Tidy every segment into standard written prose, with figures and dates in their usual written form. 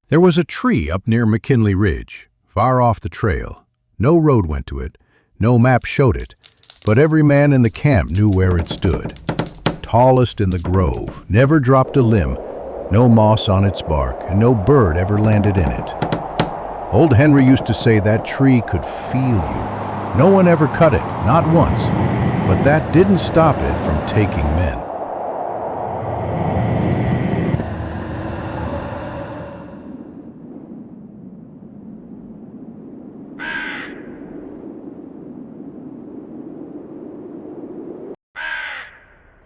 There was a tree up near McKinley Ridge, far off the trail. No road went to it, no map showed it, but every man in the camp knew where it stood. Tallest in the grove, never dropped a limb, no moss on its bark, and no bird ever landed in it. Old Henry used to say that tree could feel you. No one ever cut it, not once, but that didn't stop it from taking men.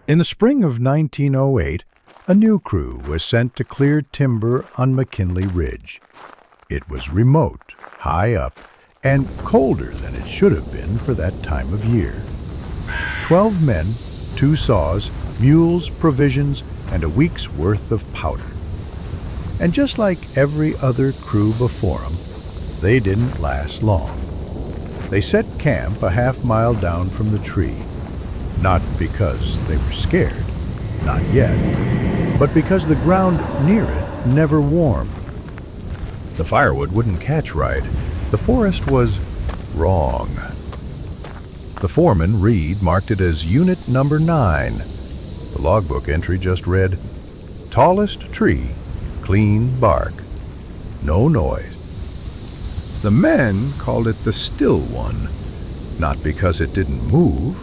In the spring of 1908, a new crew was sent to clear timber on McKinley Ridge. It was remote, high up, and colder than it should have been for that time of year. 12 men, 2 saws, mules, provisions, and a week's worth of powder. And just like every other crew before them, they didn't last long. They set camp a half-mile down from the tree. Not because they were scared, not yet, but because the ground near it never warmed. The firewood wouldn't catch right. The forest was wrong. The foreman, Reed, marked it as Unit Number 9. The logbook entry just read, "Tallest tree, clean bark, no noise." The men called it the Still One, not because it didn't move,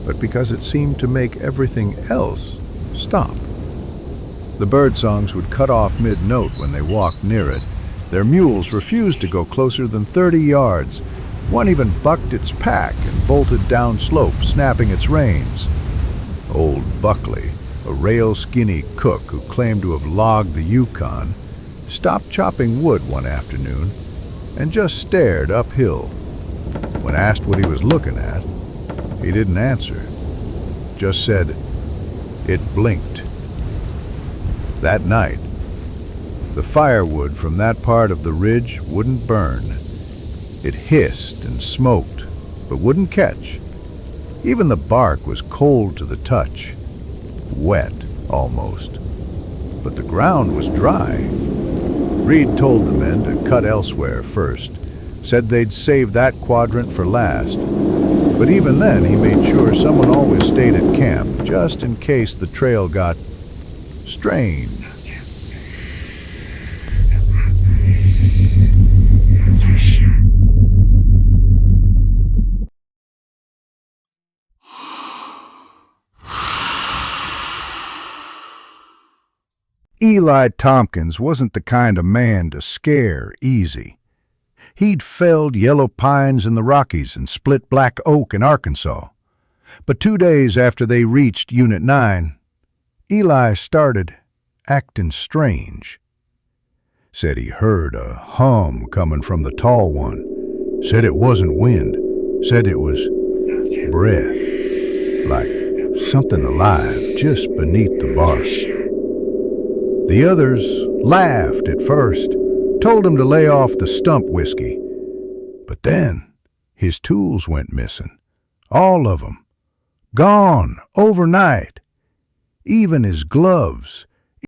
but because it seemed to make everything else stop. The birdsongs would cut off mid-note when they walked near it. Their mules refused to go closer than 30 yards. One even bucked its pack and bolted down slope, snapping its reins. Old Buckley, a rail-skinny cook who claimed to have logged the Yukon, stopped chopping wood one afternoon and just stared uphill. When asked what he was looking at, he didn't answer, just said, "It blinked." That night, the firewood from that part of the ridge wouldn't burn. It hissed and smoked, but wouldn't catch. Even the bark was cold to the touch, wet almost. But the ground was dry. Reed told the men to cut elsewhere first, said they'd save that quadrant for last. But even then, he made sure someone always stayed at camp, just in case the trail got strange. Eli Tompkins wasn't the kind of man to scare easy. He'd felled yellow pines in the Rockies and split black oak in Arkansas. But 2 days after they reached Unit 9, Eli started acting strange. Said he heard a hum coming from the tall one. Said it wasn't wind. Said it was breath, like something alive just beneath the bark. The others laughed at first, told him to lay off the stump whiskey. But then his tools went missing. All of them. Gone overnight. Even his gloves,